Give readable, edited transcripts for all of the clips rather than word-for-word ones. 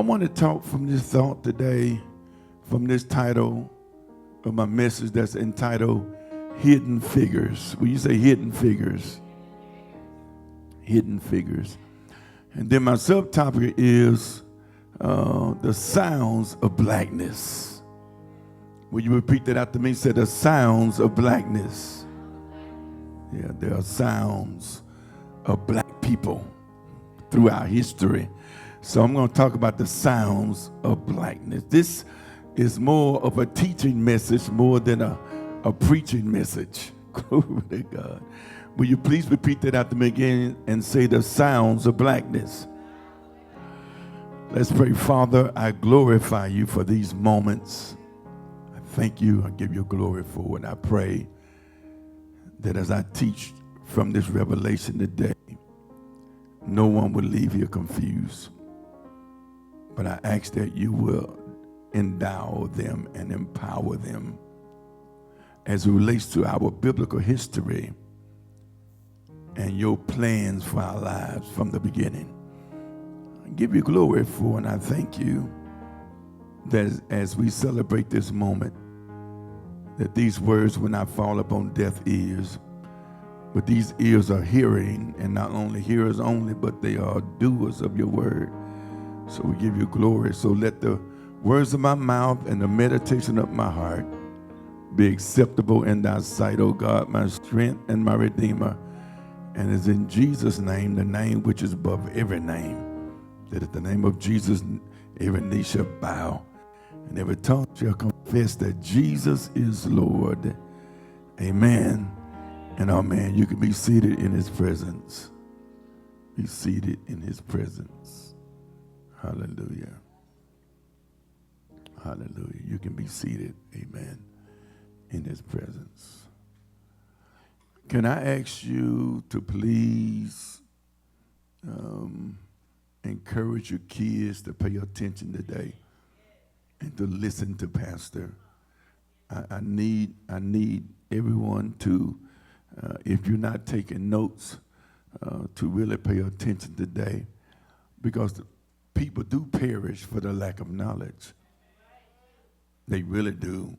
want to talk from this thought today, from this title of my message that's entitled Hidden Figures. Will you say hidden figures? Hidden figures. And then my subtopic is the sounds of blackness. Will you repeat that after me? Say the sounds of blackness. Yeah, there are sounds of black people throughout history. So I'm going to talk about the sounds of blackness. This is more of a teaching message more than a preaching message. Glory to God. Will you please repeat that after me again and say the sounds of blackness? Let's pray. Father, I glorify you for these moments. I thank you. I give you glory for it. I pray that as I teach from this revelation today, no one will leave here confused. But I ask that you will endow them and empower them as it relates to our biblical history and your plans for our lives from the beginning. I give you glory for, and I thank you that as we celebrate this moment, that these words will not fall upon deaf ears, but these ears are hearing, and not only hearers only, but they are doers of your word. So we give you glory. So let the words of my mouth and the meditation of my heart be acceptable in thy sight, O God, my strength and my redeemer. And it's in Jesus' name, the name which is above every name, that at the name of Jesus, every knee shall bow and every tongue shall confess that Jesus is Lord. Amen and amen. You can be seated in his presence. Be seated in his presence. Hallelujah. Hallelujah. You can be seated. Amen. In his presence. Can I ask you to please encourage your kids to pay attention today and to listen to Pastor? I need everyone to, if you're not taking notes, to really pay attention today, because people do perish for the lack of knowledge. They really do.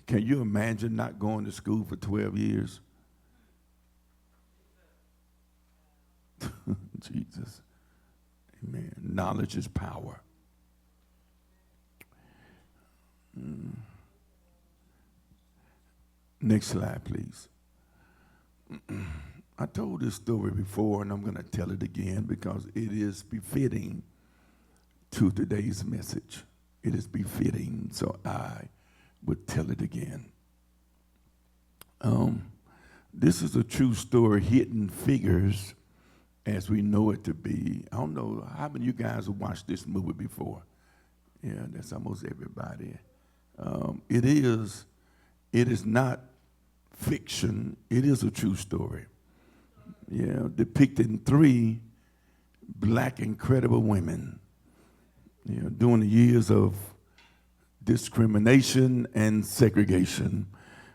Can you imagine not going to school for 12 years? Jesus. Amen. Knowledge is power. Next slide, please. I told this story before, and I'm going to tell it again because it is befitting to today's message. It is befitting, so I would tell it again. This is a true story, Hidden Figures, as we know it to be. I don't know, how many of you guys have watched this movie before? Yeah, that's almost everybody. It is not fiction. It is a true story. Yeah, depicting 3 black incredible women, during the years of discrimination and segregation.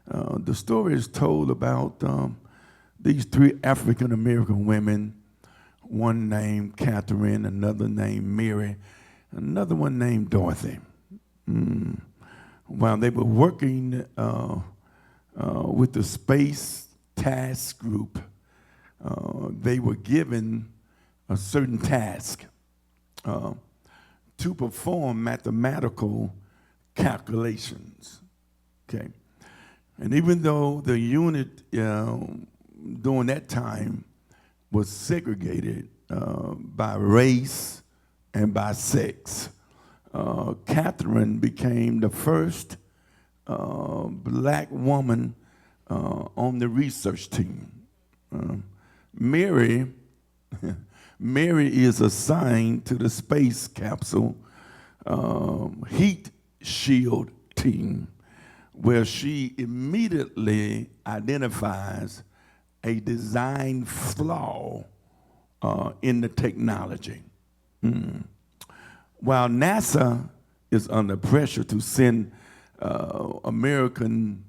The story is told about these 3 African-American women, one named Catherine, another named Mary, another one named Dorothy. While they were working with the Space Task Group, they were given a certain task to perform mathematical calculations. Okay, and even though the unit during that time was segregated by race and by sex, Catherine became the first black woman on the research team. Mary is assigned to the space capsule heat shield team, where she immediately identifies a design flaw in the technology. While NASA is under pressure to send American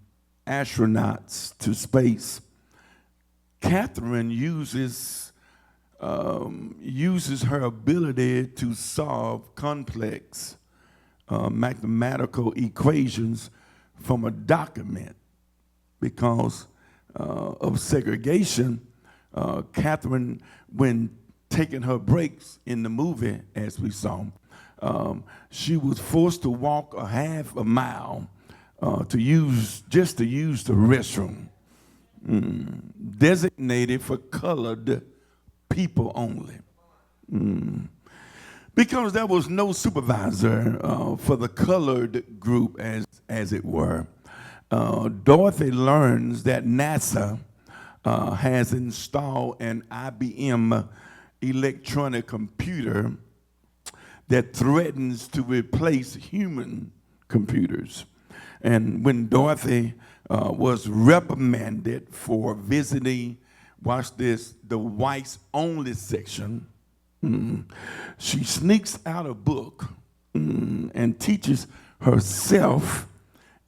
astronauts to space, Catherine uses uses her ability to solve complex mathematical equations from a document. Because of segregation, Catherine, when taking her breaks in the movie, as we saw, she was forced to walk a half a mile to use the restroom, designated for colored people only. Because there was no supervisor for the colored group, as it were. Dorothy learns that NASA has installed an IBM electronic computer that threatens to replace human computers. And when Dorothy was reprimanded for visiting, watch this, the whites only section, she sneaks out a book and teaches herself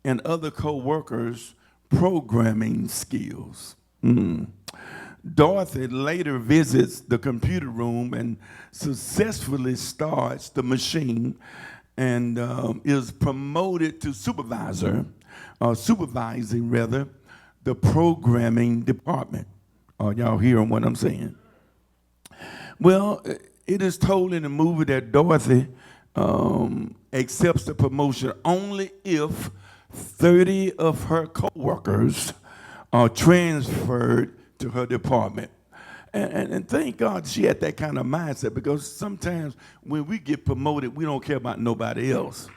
and other co-workers programming skills. Dorothy later visits the computer room and successfully starts the machine and is promoted to supervising the programming department. Are y'all hearing what I'm saying? Well, it is told in the movie that Dorothy accepts the promotion only if 30 of her co-workers are transferred to her department. And thank God she had that kind of mindset, because sometimes when we get promoted, we don't care about nobody else.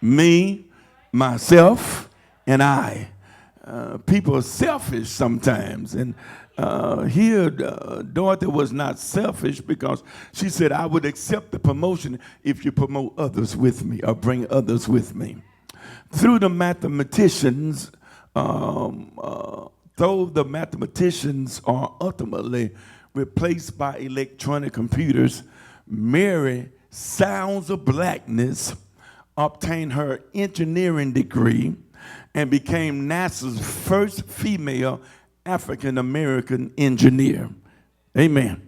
Me, myself, and I. People are selfish sometimes. And here, Dorothy was not selfish, because she said, I would accept the promotion if you promote others with me or bring others with me. Through the mathematicians, though the mathematicians are ultimately replaced by electronic computers, Mary, Sounds of Blackness, obtained her engineering degree and became NASA's first female African-American engineer. Amen.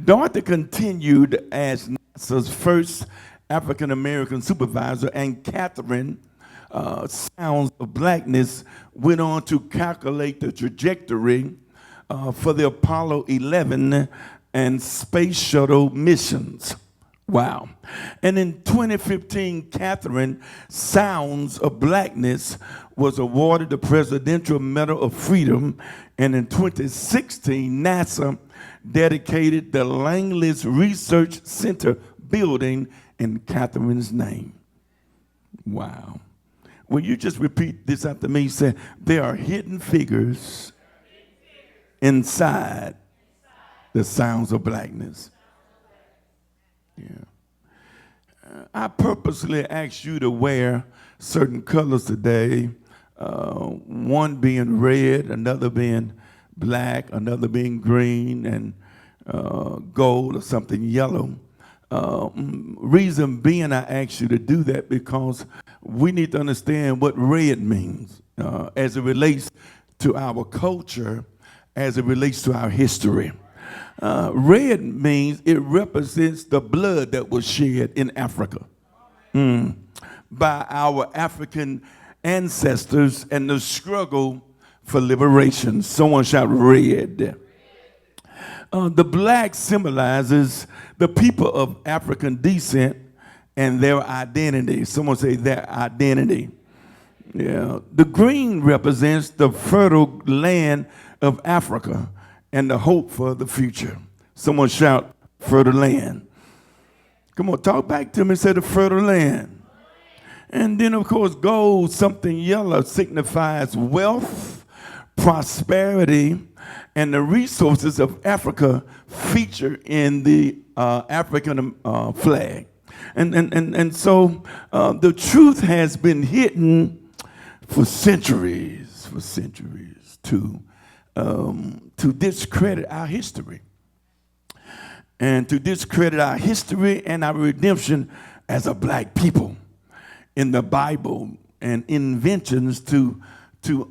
Dorothy continued as NASA's first African-American supervisor, and Catherine, Sounds of Blackness, went on to calculate the trajectory for the Apollo 11 and space shuttle missions. Wow. And in 2015, Catherine, Sounds of Blackness, was awarded the Presidential Medal of Freedom, and in 2016, NASA dedicated the Langley's Research Center building in Catherine's name. Wow. Will you just repeat this after me? Say, there are hidden figures inside the Sounds of Blackness. Yeah. I purposely asked you to wear certain colors today, one being red, another being black, another being green, and gold or something yellow. Reason being I asked you to do that because we need to understand what red means as it relates to our culture, as it relates to our history. Red means it represents the blood that was shed in Africa by our African ancestors and the struggle for liberation. Someone shout red. The black symbolizes the people of African descent and their identity. Someone say their identity. Yeah. The green represents the fertile land of Africa and the hope for the future. Someone shout fertile land. Come on, talk back to me and say the fertile land. And then, of course, gold, something yellow, signifies wealth, prosperity, and the resources of Africa feature in the African flag. And so the truth has been hidden for centuries to discredit our history. And to discredit our history and our redemption as a black people in the Bible, and inventions to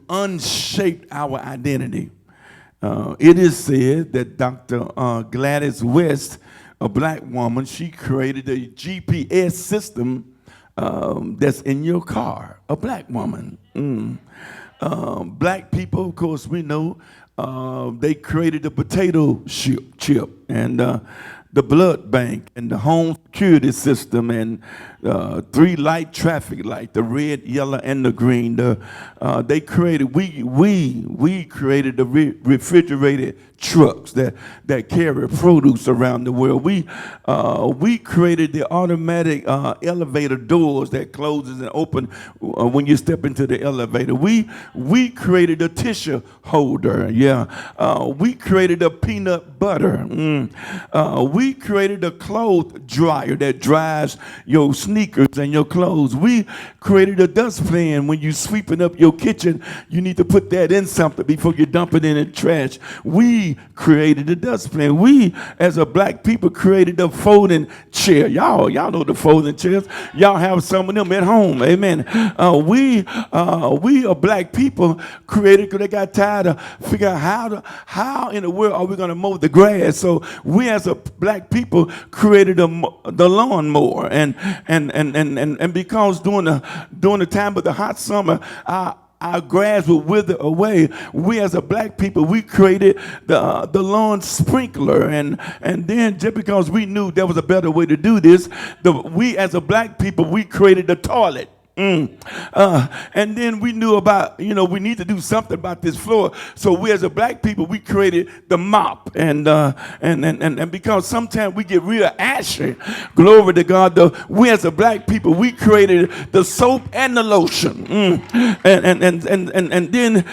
unshape our identity. It is said that Dr. Gladys West, a black woman, she created a GPS system that's in your car, a black woman. Black people, of course, we know they created the potato chip and the blood bank and the home security system and 3 light traffic light, the red, yellow, and the green. They created, we created the refrigerated trucks that carry produce around the world. We created the automatic elevator doors that closes and open when you step into the elevator. We created a tissue holder. Yeah, we created a peanut butter. We created a clothes dryer that dries your sneakers and your clothes. We created a dustpan. When you sweeping up your kitchen, you need to put that in something before you dump it in the trash. We created a dustpan. We, as a black people, created a folding chair. Y'all know the folding chairs. Y'all have some of them at home. Amen. We are black people created because they got tired of figuring out how in the world are we going to mow the grass. So we, as a black people, created the lawnmower, and because during the time of the hot summer, our grass would wither away. We, as a black people, we created the lawn sprinkler, and then just because we knew there was a better way to do this, we, as a black people, we created the toilet. And then we knew about, we need to do something about this floor. So we, as a black people, we created the mop. And because sometimes we get real ashy, glory to God, we, as a black people, we created the soap and the lotion. And then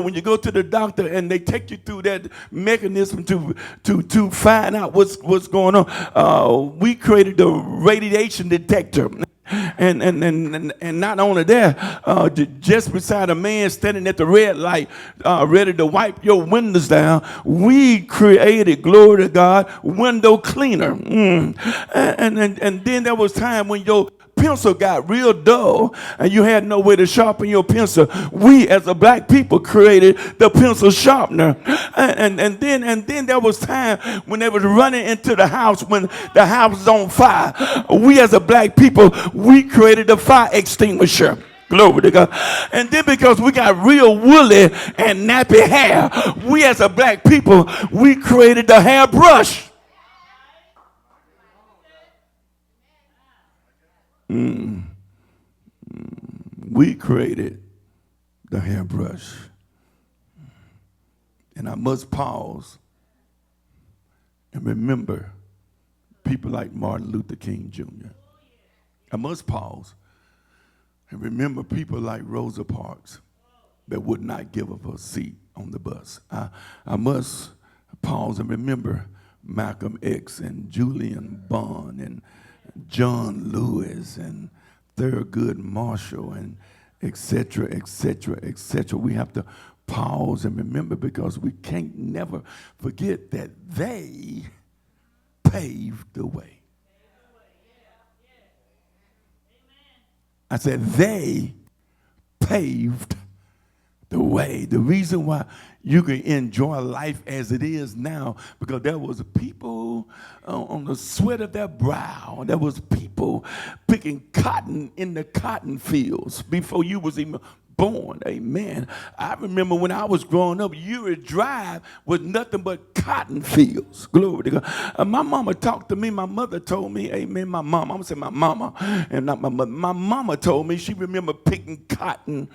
when you go to the doctor and they take you through that mechanism to find out what's going on, we created the radiation detector. And not only that, just beside a man standing at the red light, ready to wipe your windows down, we created, glory to God, window cleaner. And then there was time when your pencil got real dull and you had no way to sharpen your pencil. We, as a black people, created the pencil sharpener. And then there was time when they was running into the house when the house was on fire. We, as a black people, we created the fire extinguisher. Glory to God. And then because we got real woolly and nappy hair, we, as a black people, we created the hairbrush. We created the hairbrush. And I must pause and remember people like Martin Luther King Jr. I must pause and remember people like Rosa Parks that would not give up her seat on the bus. I must pause and remember Malcolm X and Julian Bond and John Lewis and Thurgood Marshall and et cetera, et cetera, et cetera. We have to pause and remember because we can't never forget that they paved the way. I said they paved the way. The reason why you can enjoy life as it is now, because there was people on the sweat of their brow. There was people picking cotton in the cotton fields before you was even born. Amen. I remember when I was growing up, Uri Drive was nothing but cotton fields. Glory to God. My mama talked to me. My mother told me, amen, my mama. I'm going to say my mama and not my mother. My mama told me she remembered picking cotton.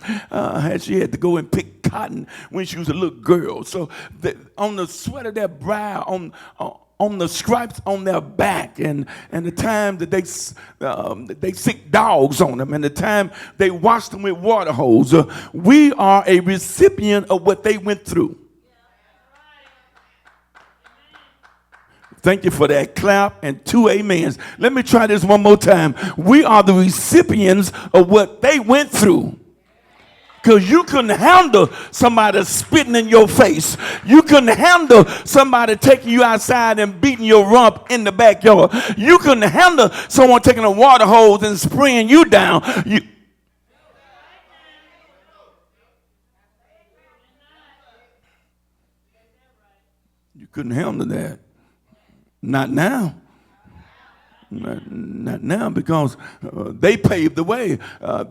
She had to go and pick cotton when she was a little girl. So on the sweat of their brow, on the stripes on their back, and the time that they sick dogs on them, and the time they washed them with water hose, we are a recipient of what they went through. Thank you for that clap and 2 amens. Let me try this one more time. We are the recipients of what they went through. Because you couldn't handle somebody spitting in your face. You couldn't handle somebody taking you outside and beating your rump in the backyard. You couldn't handle someone taking a water hose and spraying you down. couldn't handle that. Not now. Not now, because they paved the way.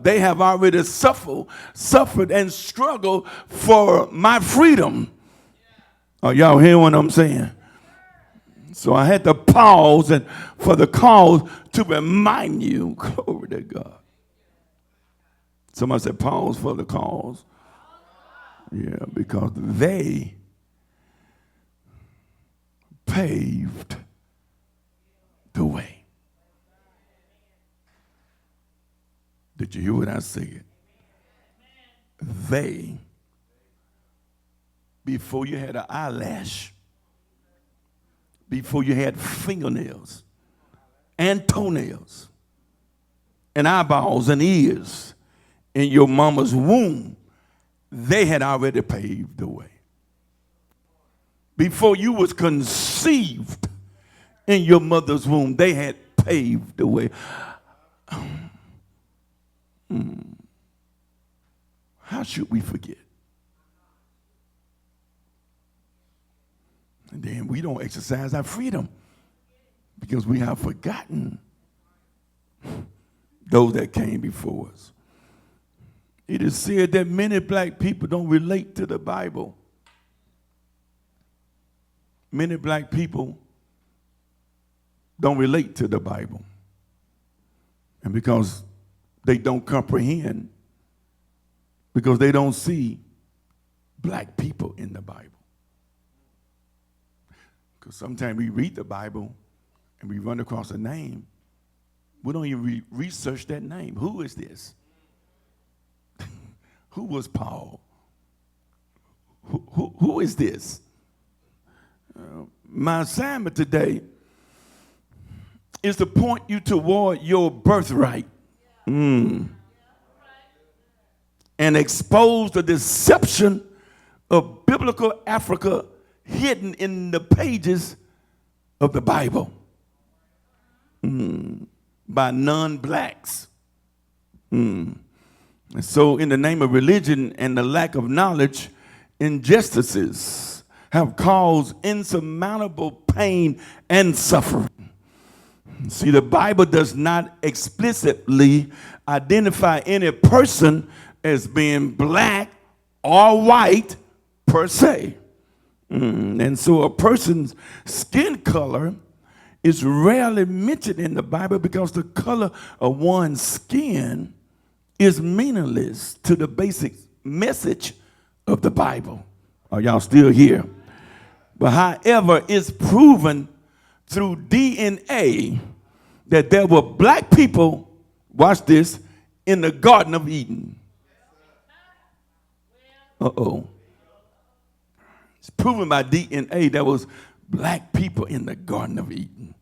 They have already suffered and struggled for my freedom. Are y'all hearing what I'm saying? So I had to pause and for the cause to remind you. Glory to God. Somebody said pause for the cause. Yeah, because they paved the way. Did you hear what I said? They, before you had an eyelash, before you had fingernails and toenails and eyeballs and ears in your mama's womb, they had already paved the way. Before you was conceived in your mother's womb, they had paved the way. How should we forget? And then we don't exercise our freedom because we have forgotten those that came before us. It is said that many black people don't relate to the Bible. Many black people don't relate to the Bible. And because they don't comprehend, because they don't see black people in the Bible. Because sometimes we read the Bible and we run across a name. We don't even research that name. Who is this? Who was Paul? Who is this? My assignment today is to point you toward your birthright. And expose the deception of biblical Africa hidden in the pages of the Bible by non-blacks. And so in the name of religion and the lack of knowledge, injustices have caused insurmountable pain and suffering. See, the Bible does not explicitly identify any person as being black or white per se. And so a person's skin color is rarely mentioned in the Bible because the color of one's skin is meaningless to the basic message of the Bible. Are y'all still here? But however, it's proven through DNA that there were black people, watch this, in the Garden of Eden. It's proven by DNA there was black people in the Garden of Eden.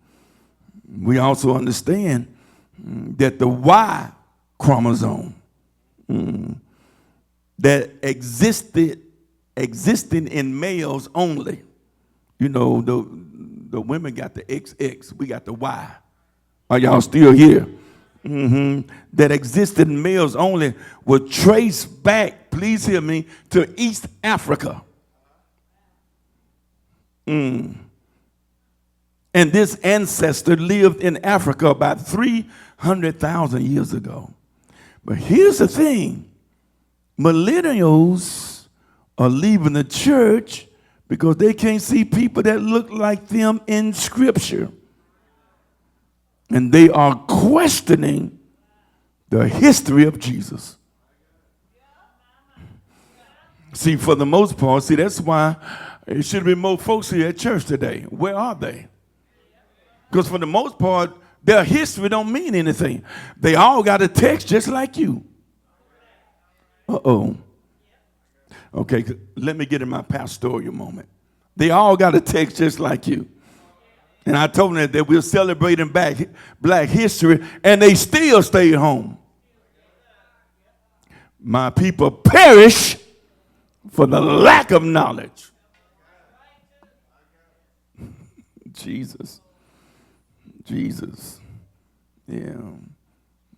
We also understand that the Y chromosome that existing in males only. You know, the women got the XX, we got the Y. Are y'all still here? That existed in males only were traced back, please hear me, to East Africa. And this ancestor lived in Africa about 300,000 years ago. But here's the thing. Millennials are leaving the church because they can't see people that look like them in Scripture. And they are questioning the history of Jesus. See, for the most part, see, that's why it should be more folks here at church today. Where are they? Because for the most part, their history don't mean anything. They all got a text just like you. Okay, let me get in my pastoral moment. They all got a text just like you. And I told them that we're celebrating black history, and they still stayed home. My people perish for the lack of knowledge. Jesus. Yeah.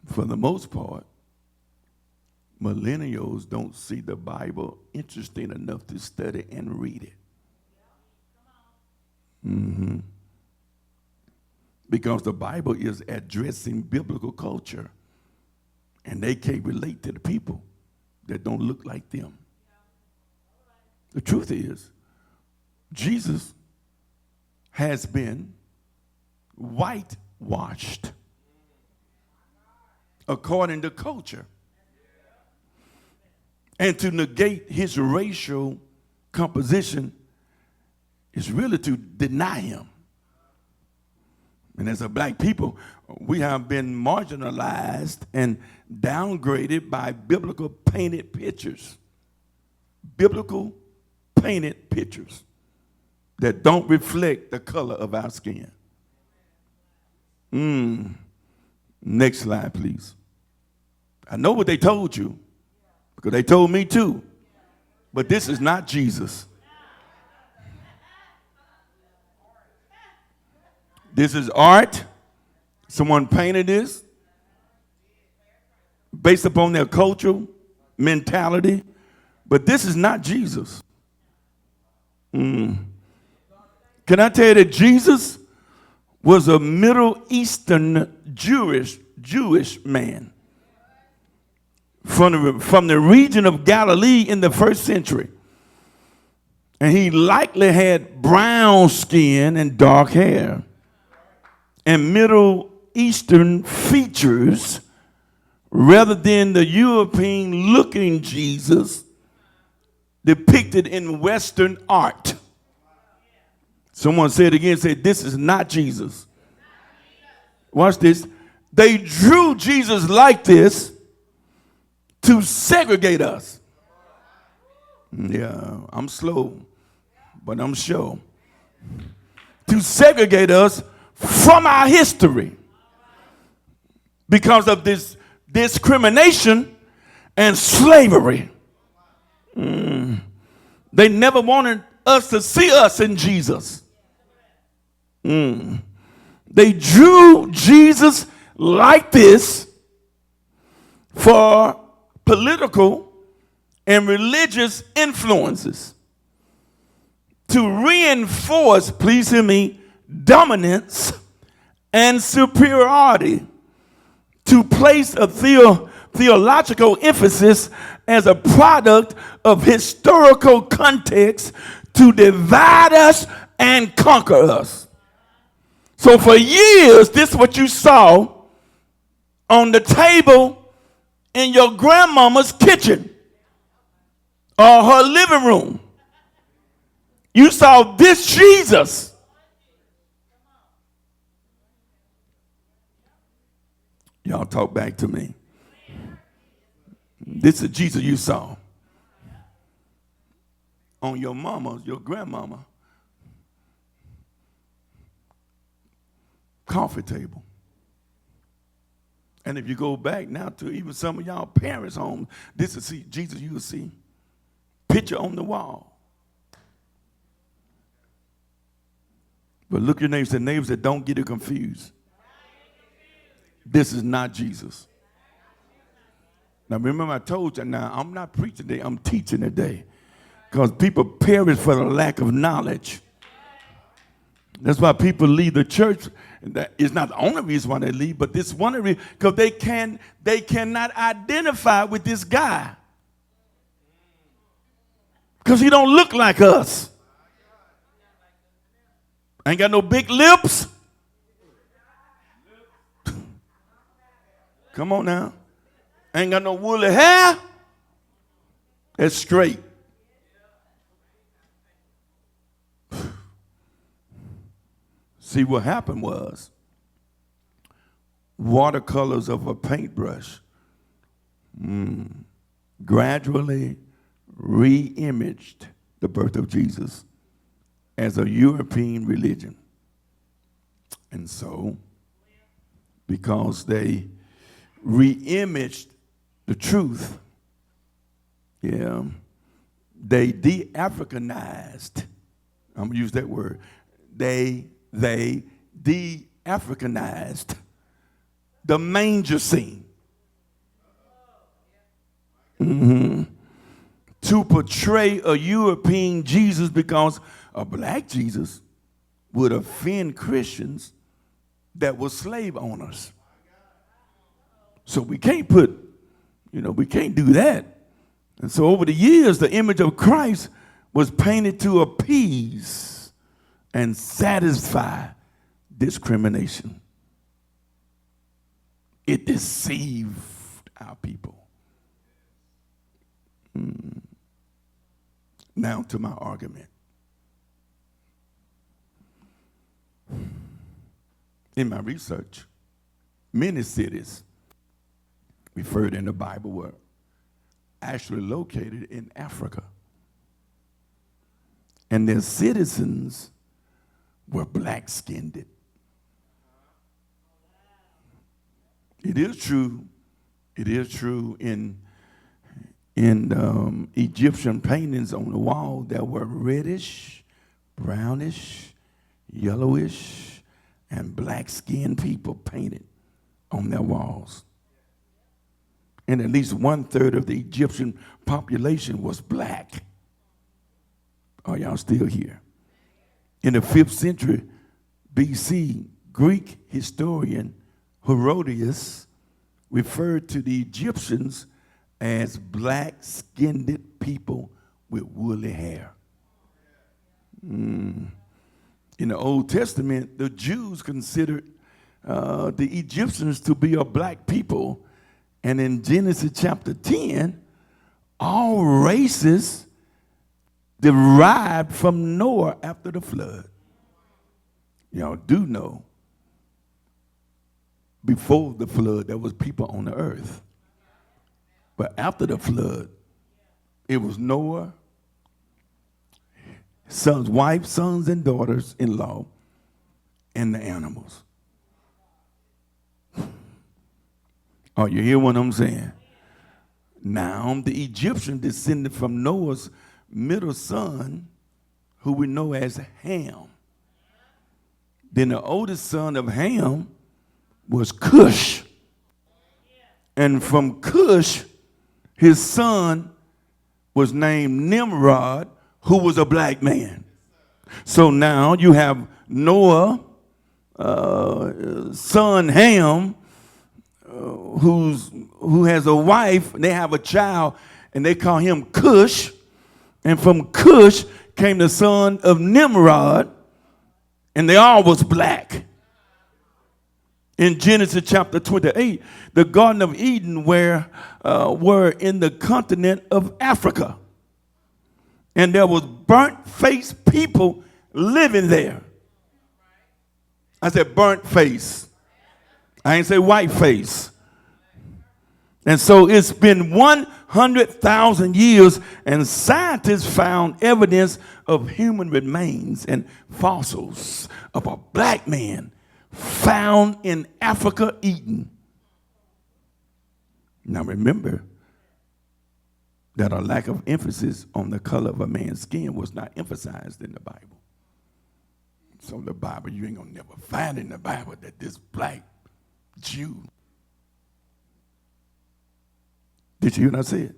For the most part, millennials don't see the Bible interesting enough to study and read it. Because the Bible is addressing biblical culture, and they can't relate to the people that don't look like them. The truth is, Jesus has been whitewashed according to culture. And to negate his racial composition is really to deny him. And as a black people, we have been marginalized and downgraded by biblical painted pictures. Biblical painted pictures that don't reflect the color of our skin. Next slide, please. I know what they told you, because they told me too. But this is not Jesus. This is art. Someone painted this based upon their cultural mentality. But this is not Jesus. Can I tell you that Jesus was a Middle Eastern Jewish man from the region of Galilee in the first century. And he likely had brown skin and dark hair and Middle Eastern features rather than the European-looking Jesus depicted in Western art. Someone said again, said, this is not Jesus. Watch this. They drew Jesus like this to segregate us. Yeah, I'm slow, but I'm sure. To segregate us from our history because of this discrimination and slavery. They never wanted us to see us in Jesus. They drew Jesus like this for political and religious influences to reinforce, please hear me, dominance and superiority, to place a theological emphasis as a product of historical context to divide us and conquer us. So for years, this is what you saw on the table in your grandmama's kitchen or her living room. You saw this Jesus. Y'all talk back to me. This is Jesus you saw on your mama, your grandmama, coffee table. And if you go back now to even some of y'all parents' home, this is Jesus you will see. Picture on the wall. But look at your neighbors, the neighbors that don't get it confused. This is not Jesus. Now remember I told you, now I'm not preaching today, I'm teaching today. Because people perish for the lack of knowledge. That's why people leave the church. That is not the only reason why they leave, but this one reason, because they cannot identify with this guy. Because he don't look like us. Ain't got no big lips. Come on now. Ain't got no woolly hair. It's straight. See, what happened was watercolors of a paintbrush gradually re-imaged the birth of Jesus as a European religion. And so, because they re-imaged the truth, they de-Africanized. I'm going to use that word. They de-Africanized the manger scene to portray a European Jesus, because a black Jesus would offend Christians that were slave owners. So we can't we can't do that. And so over the years, the image of Christ was painted to appease and satisfy discrimination. It deceived our people. Now to my argument. In my research, many cities referred in the Bible were actually located in Africa. And their citizens were black-skinned. It is true in Egyptian paintings on the wall that were reddish, brownish, yellowish, and black-skinned people painted on their walls. And at least 1/3 of the Egyptian population was black. Are y'all still here? In the 5th century BC, Greek historian Herodotus referred to the Egyptians as black-skinned people with woolly hair. In the Old Testament, the Jews considered the Egyptians to be a black people. And in Genesis chapter 10, all races derived from Noah after the flood. Y'all do know, before the flood, there was people on the earth. But after the flood, it was Noah, sons, wife, sons, and daughters-in-law, and the animals. Oh, you hear what I'm saying? Now, the Egyptian descended from Noah's middle son, who we know as Ham. Then the oldest son of Ham was Cush. And from Cush, his son was named Nimrod, who was a black man. So now you have Noah, son Ham, who has a wife, and they have a child, and they call him Cush. And from Cush came the son of Nimrod, and they all was black. In Genesis chapter 28, the Garden of Eden were in the continent of Africa. And there was burnt-faced people living there. I said burnt face. I ain't say white face. And so it's been 100,000 years, and scientists found evidence of human remains and fossils of a black man found in Africa, Eden. Now remember that a lack of emphasis on the color of a man's skin was not emphasized in the Bible. So the Bible, you ain't gonna never find in the Bible that this black Jew. Did you hear what I said?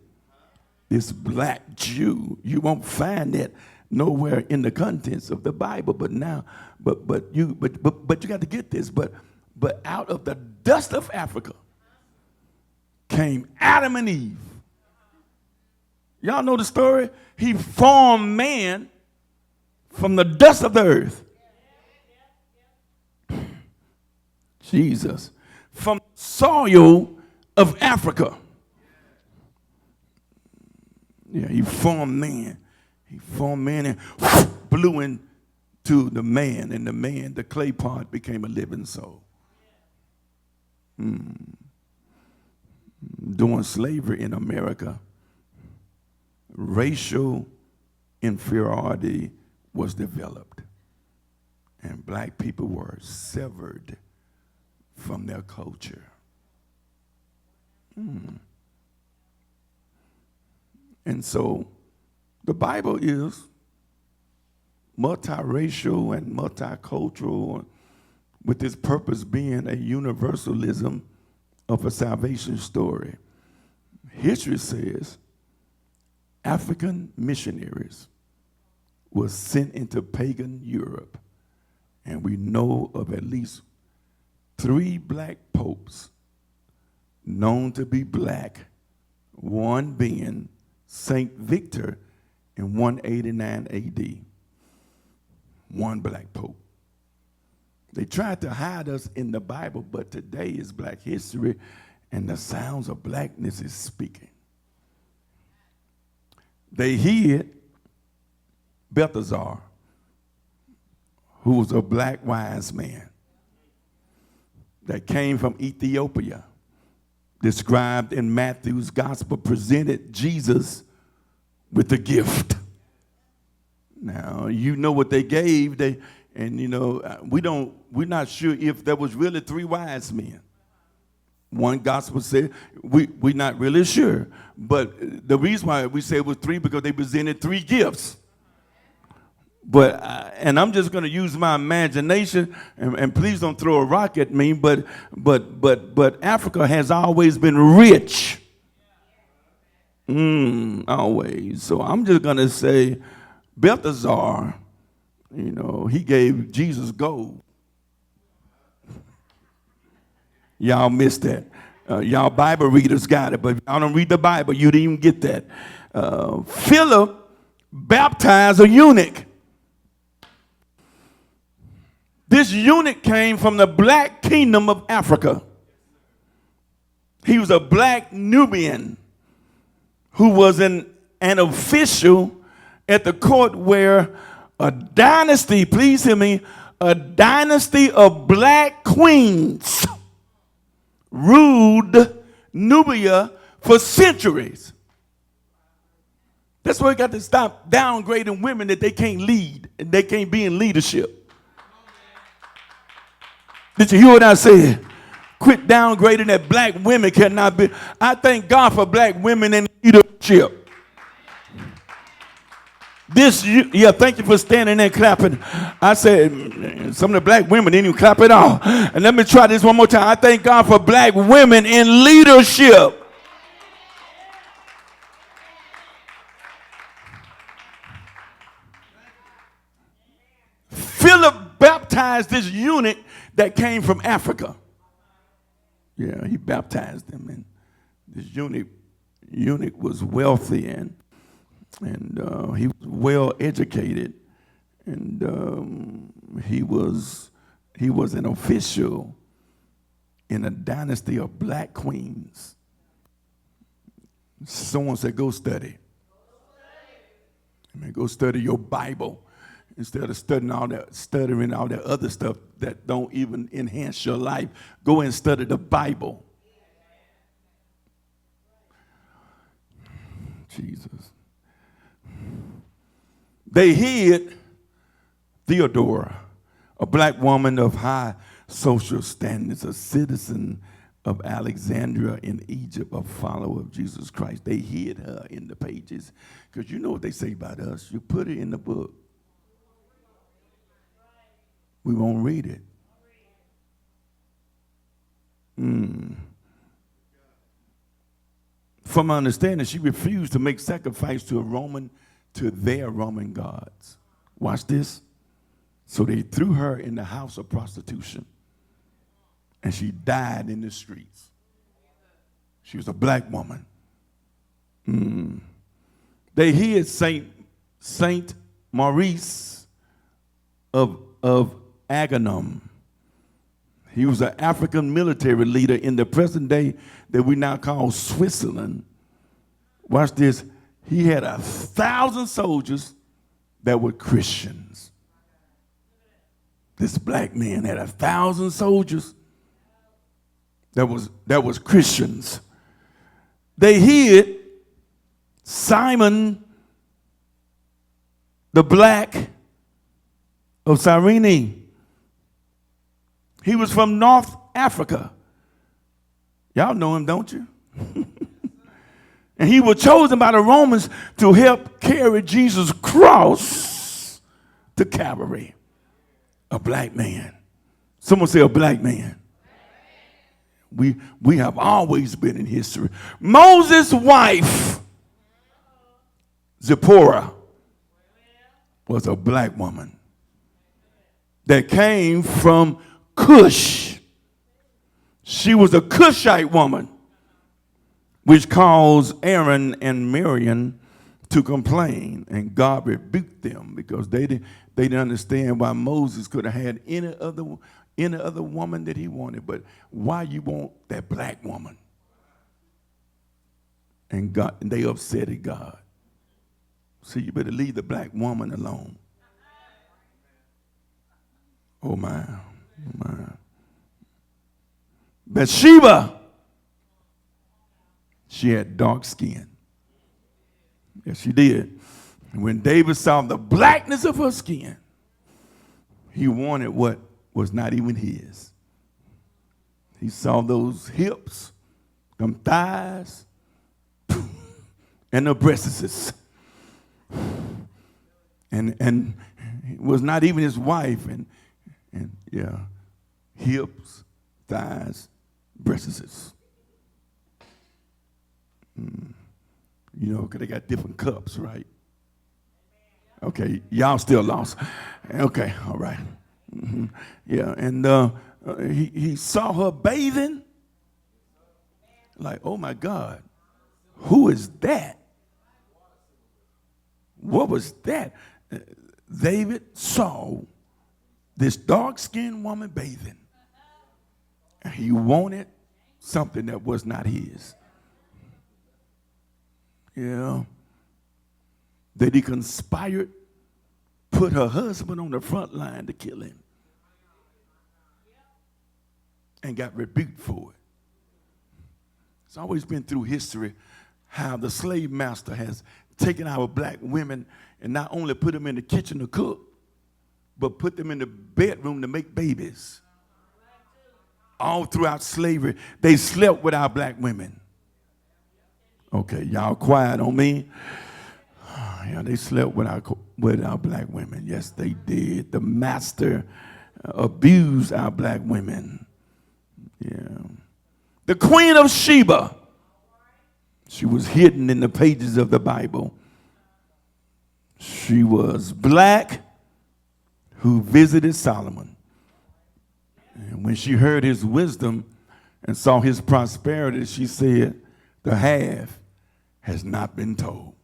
This black Jew, you won't find that nowhere in the contents of the Bible. But now, but you got to get this. But out of the dust of Africa came Adam and Eve. Y'all know the story? He formed man from the dust of the earth. Jesus. From soil of Africa. Yeah, he formed man. He formed man and blew into the man, and the man, the clay pot, became a living soul. During slavery in America, racial inferiority was developed, and black people were severed from their culture. And so the Bible is multiracial and multicultural, with its purpose being a universalism of a salvation story. History says African missionaries were sent into pagan Europe And we know of at least 3 black popes known to be black, one being Saint Victor in 189 AD. One black pope. They tried to hide us in the Bible, but today is Black history, and the sounds of blackness is speaking. They hid Balthazar, who was a black wise man that came from Ethiopia, described in Matthew's gospel, presented Jesus with a gift. Now, you know what they gave. We're not sure if there was really 3 wise men. One gospel said, we're not really sure. But the reason why we say it was 3, because they presented 3 gifts. But, and I'm just going to use my imagination, and please don't throw a rock at me, but Africa has always been rich. Always. So I'm just going to say, Balthazar, he gave Jesus gold. Y'all missed that. Y'all Bible readers got it, but if y'all don't read the Bible, you didn't even get that. Philip baptized a eunuch. This eunuch came from the black kingdom of Africa. He was a black Nubian who was an official at the court where a dynasty, please hear me, a dynasty of black queens ruled Nubia for centuries. That's why we got to stop downgrading women that they can't lead and they can't be in leadership. Did you hear what I said? Quit downgrading that black women cannot be. I thank God for black women in leadership. Thank you for standing there clapping. I said, some of the black women didn't even clap at all. And let me try this one more time. I thank God for black women in leadership. Philip baptized this eunuch that came from Africa. Yeah, he baptized him. And this eunuch was wealthy and he was well educated, and he was an official in a dynasty of black queens. Someone said, go study. Go study your Bible instead of studying all that other stuff that don't even enhance your life. Go and study the Bible. Jesus. They hid Theodora, a black woman of high social standings, a citizen of Alexandria in Egypt, a follower of Jesus Christ. They hid her in the pages because you know what they say about us. You put it in the book, we won't read it. From my understanding, she refused to make sacrifice to their Roman gods. Watch this. So they threw her in the house of prostitution, and she died in the streets. She was a black woman. They hid Saint Maurice of Aganom. He was an African military leader in the present day that we now call Switzerland. Watch this. He had 1,000 soldiers that were Christians. This black man had 1,000 soldiers that was Christians. They hid Simon the Black of Cyrene. He was from North Africa. Y'all know him, don't you? And he was chosen by the Romans to help carry Jesus' cross to Calvary. A black man. Someone say a black man. We have always been in history. Moses' wife, Zipporah, was a black woman. that came from Cush. She was a Cushite woman, which caused Aaron and Miriam to complain, and God rebuked them because they didn't understand why Moses could have had any other woman that he wanted, but why you want that black woman? And they upset God. So you better leave the black woman alone. Oh my, oh my. Bathsheba, she had dark skin. Yes, she did. And when David saw the blackness of her skin, he wanted what was not even his. He saw those hips, them thighs, and the breasts. And it was not even his wife. And yeah, hips, thighs, breasts. You know, because they got different cups, right? Okay, y'all still lost. Okay, all right. Mm-hmm. Yeah, and he saw her bathing. Like, oh my God, who is that? What was that? David saw this dark-skinned woman bathing. And he wanted something that was not his. Yeah. That he conspired, put her husband on the front line to kill him. And got rebuked for it. It's always been through history how the slave master has taken our black women and not only put them in the kitchen to cook, but put them in the bedroom to make babies. All throughout slavery, they slept with our black women. Okay, y'all quiet on me. Yeah, they slept with our black women. Yes, they did. The master abused our black women. Yeah. The Queen of Sheba. She was hidden in the pages of the Bible. She was black who visited Solomon. And when she heard his wisdom and saw his prosperity, she said, the half has not been told.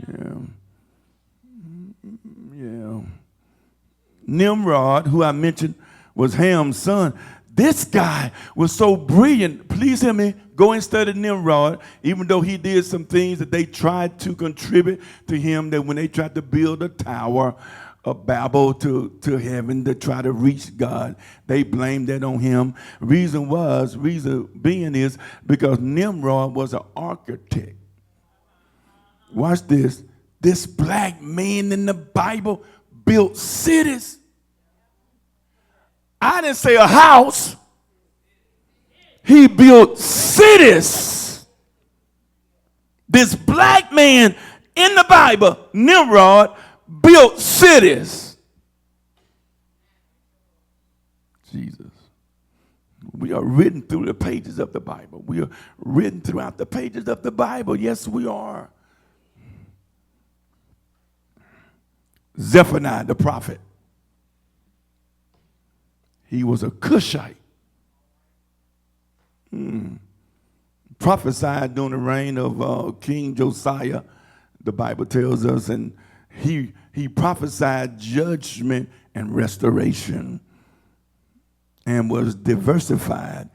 Yeah. Yeah. Nimrod, who I mentioned, was Ham's son. This guy was so brilliant. Please hear me. Go and study Nimrod, even though he did some things that they tried to contribute to him, that when they tried to build a tower of Babel to heaven to try to reach God, they blamed that on him. Reason being is because Nimrod was an architect. Watch this. This black man in the Bible built cities. I didn't say a house. He built cities. This black man in the Bible, Nimrod, built cities. Jesus. We are written through the pages of the Bible. We are written throughout the pages of the Bible. Yes, we are. Zephaniah the prophet. He was a Cushite. Prophesied during the reign of King Josiah, the Bible tells us, and he prophesied judgment and restoration and was diversified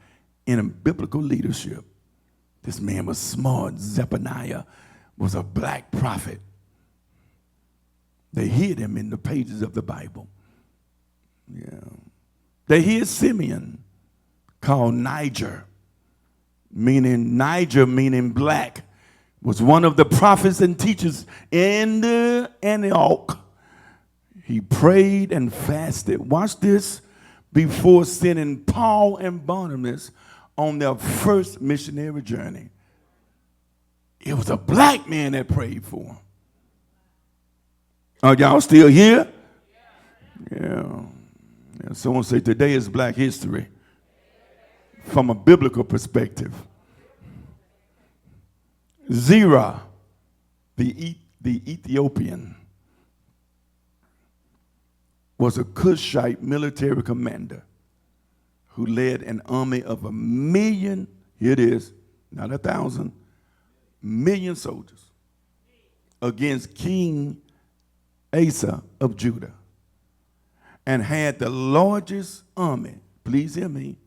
in biblical leadership. This man was smart. Zephaniah was a black prophet. They hid him in the pages of the Bible. Yeah. They hid Simeon, called Niger, meaning black, was one of the prophets and teachers in Antioch. He prayed and fasted. Watch this. Before sending Paul and Barnabas on their first missionary journey. It was a black man that prayed for him. Are y'all still here? Yeah. Someone say today is Black History from a biblical perspective. Zerah, the Ethiopian, was a Cushite military commander who led an army of 1,000,000, here it is, not 1,000, million soldiers against King Asa of Judah, and had the largest army, please hear me,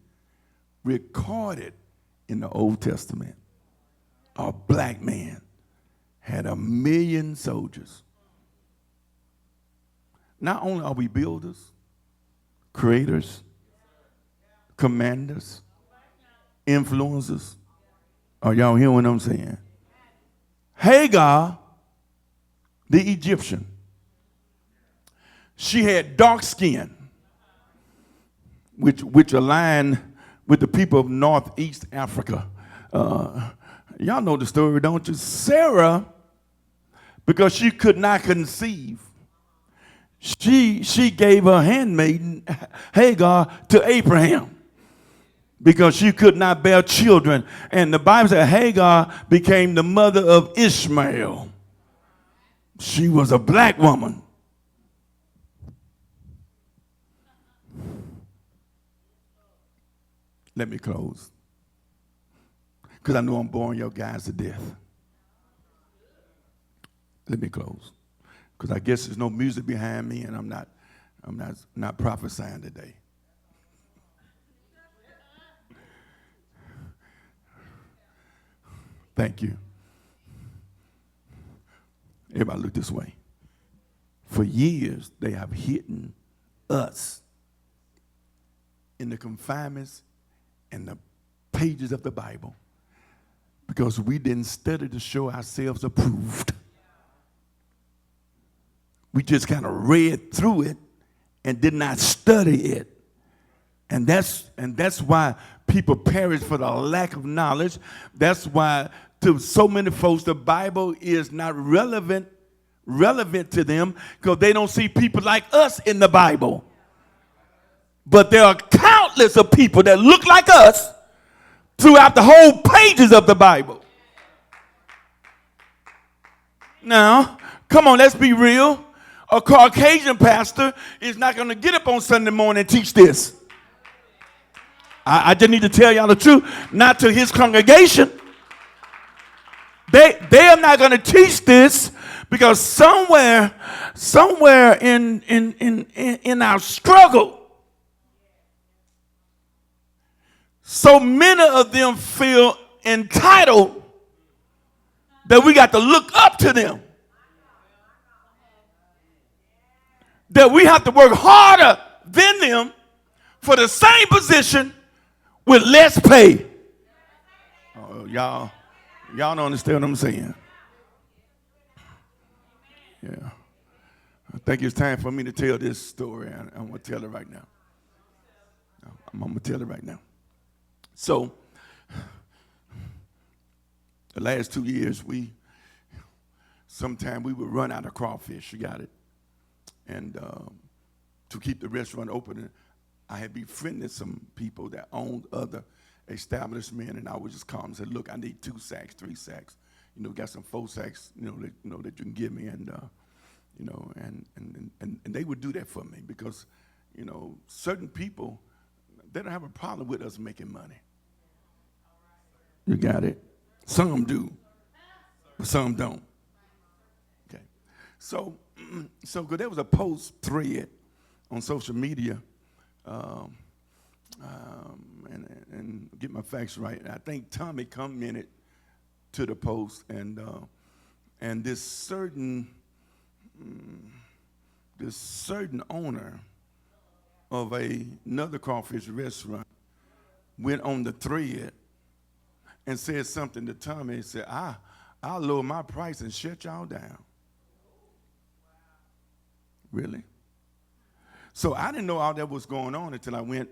recorded in the Old Testament. A black man had 1,000,000 soldiers. Not only are we builders, creators, commanders, influencers, are y'all hearing what I'm saying? Hagar, the Egyptian, she had dark skin, which aligned with the people of Northeast Africa. Y'all know the story, don't you? Sarah, because she could not conceive, she gave her handmaiden Hagar to Abraham because she could not bear children. And the Bible said Hagar became the mother of Ishmael. She was a black woman. Let me close, because I know I'm boring your guys to death. Let me close, because I guess there's no music behind me, and I'm not prophesying today. Thank you. Everybody look this way. For years, they have hidden us in the confinements and the pages of the Bible because we didn't study to show ourselves approved. We just kind of read through it and did not study it. And that's why people perish for the lack of knowledge. That's why to so many folks the Bible is not relevant to them because they don't see people like us in the Bible. But there are countless of people that look like us throughout the whole pages of the Bible. Now, come on, let's be real. A Caucasian pastor is not going to get up on Sunday morning and teach this. I just need to tell y'all the truth. Not to his congregation. They are not going to teach this because somewhere in our struggle, so many of them feel entitled that we got to look up to them. That we have to work harder than them for the same position with less pay. Oh, y'all don't understand what I'm saying. Yeah. I think it's time for me to tell this story. I'm going to tell it right now. I'm going to tell it right now. So, the last 2 years, sometimes we would run out of crawfish. You got it? And to keep the restaurant open, I had befriended some people that owned other establishments, and I would just call them and say, "Look, I need 2 sacks, 3 sacks. Got some 4 sacks, that you can give me." And and they would do that for me because, certain people, they don't have a problem with us making money. You got it? Some do, but some don't. Okay. So there was a post thread on social media, and get my facts right. I think Tommy commented to the post, and this certain owner of another crawfish restaurant went on the thread and said something to Tommy and said, I'll lower my price and shut y'all down. Really? So I didn't know all that was going on until I went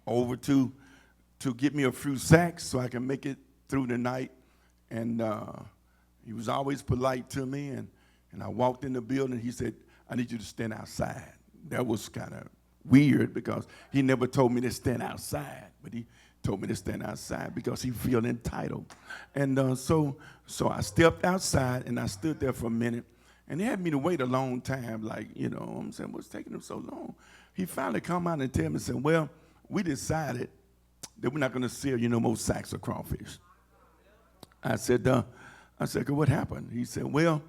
over to get me a few sacks so I can make it through the night. And he was always polite to me. And I walked in the building. He said, "I need you to stand outside." That was kind of weird because he never told me to stand outside. But he told me to stand outside because he felt entitled. And so I stepped outside and I stood there for a minute. And he had me to wait a long time, like, I'm saying, what's taking him so long? He finally come out and tell me and said, well, we decided that we're not going to sell you no more sacks of crawfish. I said, what happened? He said, well,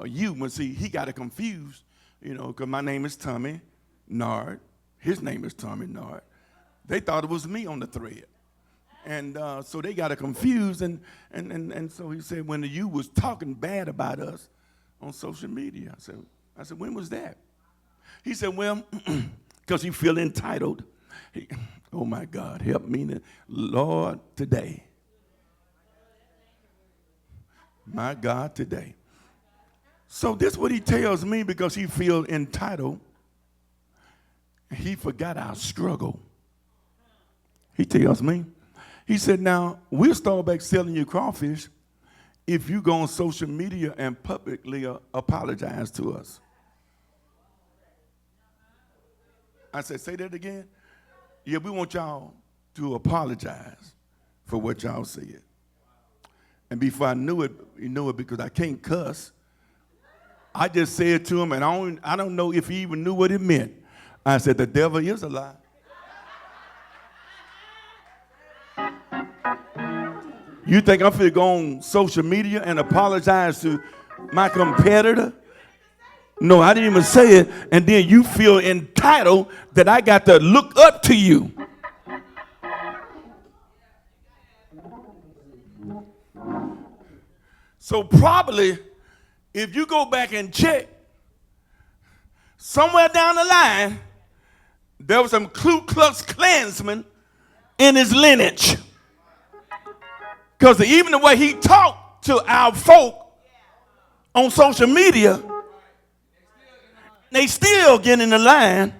he got it confused, because my name is Tommy Nard. His name is Tommy Nard. They thought it was me on the thread. And so they got it confused. And so he said, when you was talking bad about us on social media, I said, when was that? He said, well, because you feel entitled. Oh, my God, help me, Lord, today. My God, today. So this is what he tells me, because he feels entitled. He forgot our struggle. He tells me. He said, now, we'll start back selling you crawfish if you go on social media and publicly apologize to us. I said, say that again? Yeah, we want y'all to apologize for what y'all said. And before I knew it, because I can't cuss, I just said to him, and I don't know if he even knew what it meant. I said, the devil is a lie. You think I'm finna go on social media and apologize to my competitor? No, I didn't even say it. And then you feel entitled that I got to look up to you. So probably, if you go back and check, somewhere down the line, there was some Ku Klux Klansmen in his lineage. Because even the way he talked to our folk on social media, they still get in the line.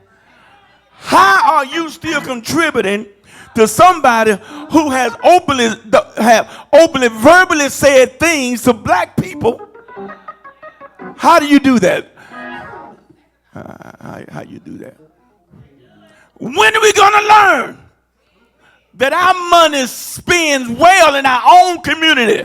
How are you still contributing to somebody who has openly verbally said things to black people? How do you do that? How you do that? When are we going to learn that our money spends well in our own community?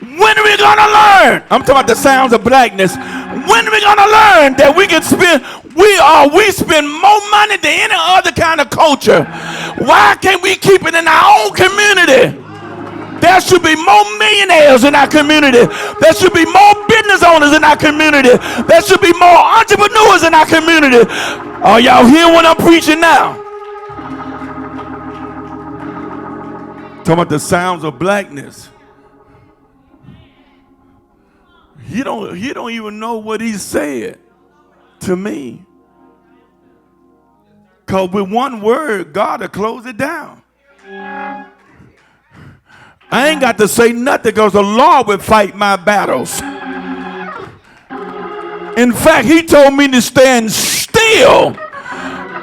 When are we going to learn? I'm talking about the sounds of blackness. When are we going to learn that we can spend, we spend more money than any other kind of culture? Why can't we keep it in our own community? There should be more millionaires in our community. There should be more business owners in our community. There should be more entrepreneurs in our community. Are y'all hearing what I'm preaching now? Talking about the sounds of blackness. He don't even know what he said to me. Because with one word, God will close it down. I ain't got to say nothing because the Lord will fight my battles. In fact, he told me to stand still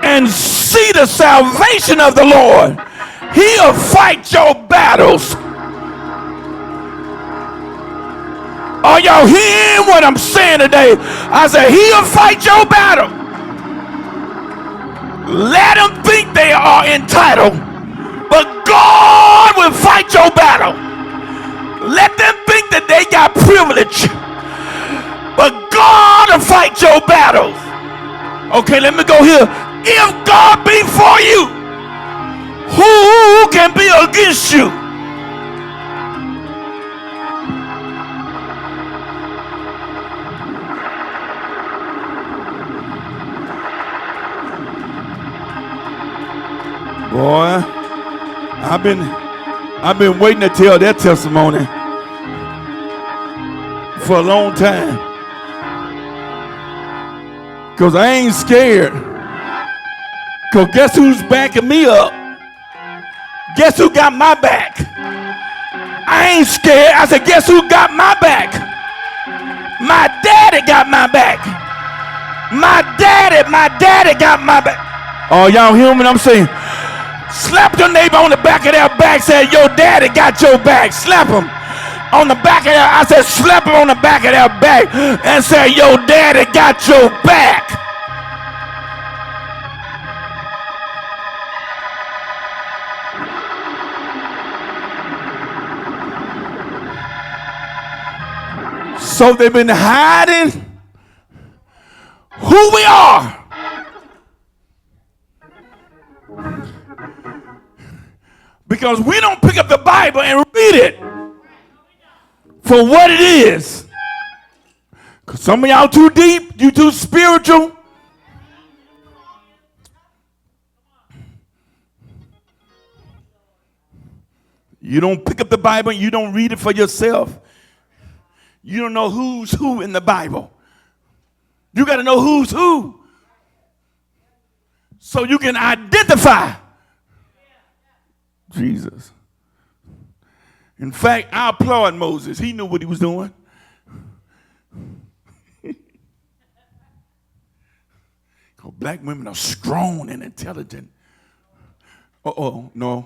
and see the salvation of the Lord. He'll fight your battles. Are y'all hearing what I'm saying today? I said, he'll fight your battle. Let them think they are entitled, but God will fight your battle. Let them think that they got privilege, but God will fight your battles. Okay, let me go here. If God be for you, who can be against you? Boy, I've been waiting to tell that testimony for a long time. Because I ain't scared. Because guess who's backing me up? Guess who got my back? I ain't scared. I said, guess who got my back? My daddy got my back. My daddy got my back. Oh, y'all hear what I'm saying? Slap your neighbor on the back of their back. Say, your daddy got your back. Slap him on the back of their, I said, slap him on the back of their back and say, your daddy got your back. So they've been hiding who we are. Because we don't pick up the Bible and read it for what it is. Because some of y'all too deep, you too spiritual. You don't pick up the Bible and you don't read it for yourself. You don't know who's who in the Bible. You got to know who's who so you can identify Jesus. In fact, I applaud Moses. He knew what he was doing. Black women are strong and intelligent. No.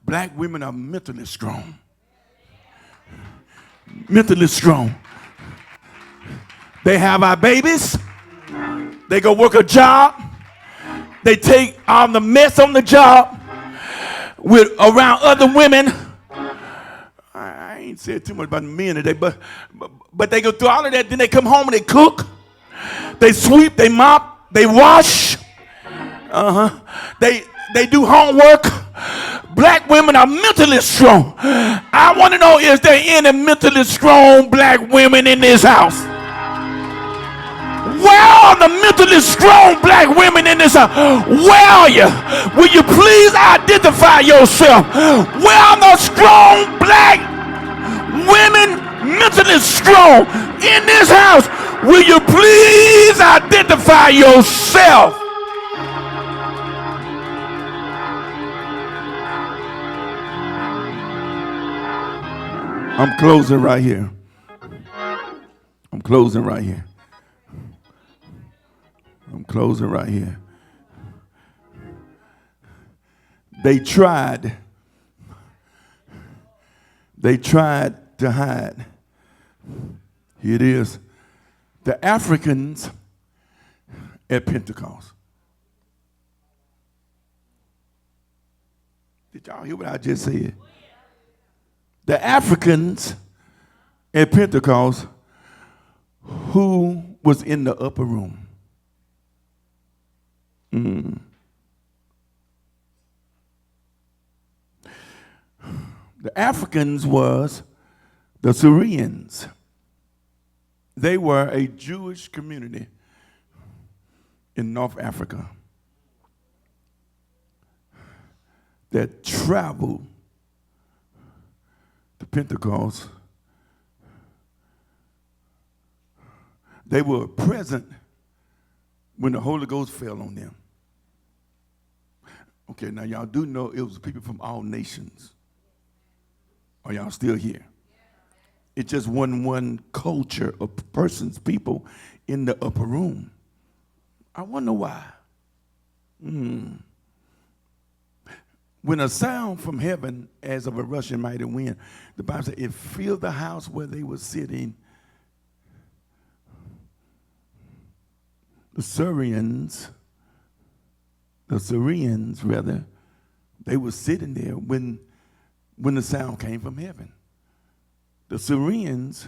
Black women are mentally strong. Mentally strong. They have our babies. They go work a job. They take all the mess on the job with around other women. I ain't said too much about men today, but they go through all of that. Then they come home and they cook. They sweep. They mop. They wash. They do homework. Black women are mentally strong. I want to know, is there any mentally strong black women in this house? Where are the mentally strong black women in this house? Where are you? Will you please identify yourself? Where are the strong black women mentally strong in this house? Will you please identify yourself? I'm closing right here. I'm closing right here. I'm closing right here. They tried to hide. Here it is. The Africans at Pentecost. Did y'all hear what I just said? The Africans at Pentecost who was in the upper room. The Africans was the Syrians. They were a Jewish community in North Africa that traveled to Pentecost. They were present when the Holy Ghost fell on them. Okay, now y'all do know it was people from all nations. Are y'all still here? It just wasn't one culture of persons, people in the upper room. I wonder why. When a sound from heaven as of a rushing mighty wind, the Bible said it filled the house where they were sitting. The Syrians, they were sitting there when the sound came from heaven. The Syrians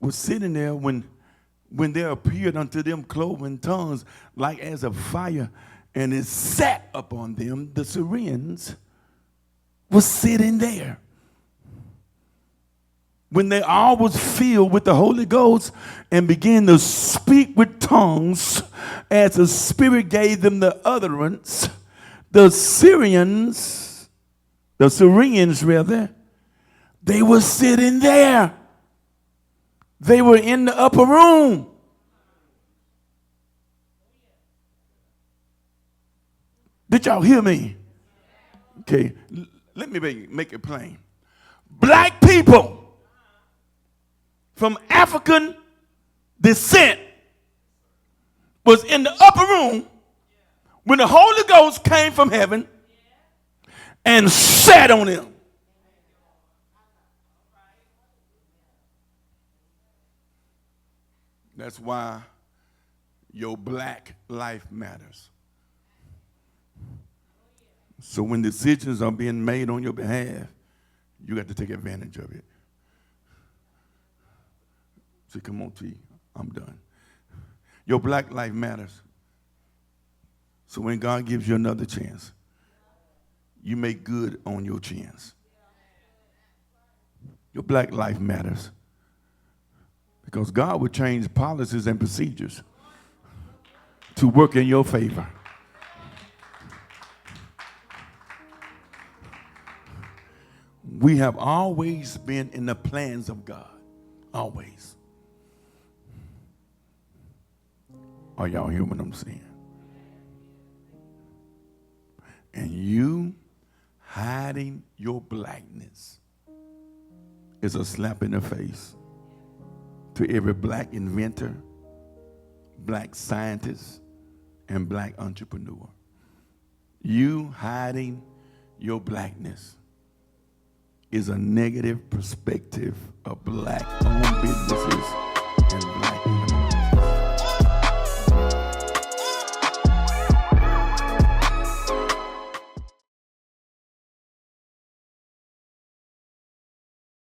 were sitting there when there appeared unto them cloven tongues like as of fire, and it sat upon them. The Syrians were sitting there. When they all was filled with the Holy Ghost and began to speak with tongues as the Spirit gave them the utterance, the Syrians, they were sitting there. They were in the upper room. Did y'all hear me? Okay, let me make it plain. Black people from African descent was in the upper room when the Holy Ghost came from heaven and sat on them. That's why your black life matters. So when decisions are being made on your behalf, you got to take advantage of it. See, come on, T. I'm done. Your black life matters. So when God gives you another chance, you make good on your chance. Your black life matters. Because God will change policies and procedures to work in your favor. We have always been in the plans of God. Always. Are y'all hearing what I'm saying? And you hiding your blackness is a slap in the face to every black inventor, black scientist, and black entrepreneur. You hiding your blackness is a negative perspective of black-owned businesses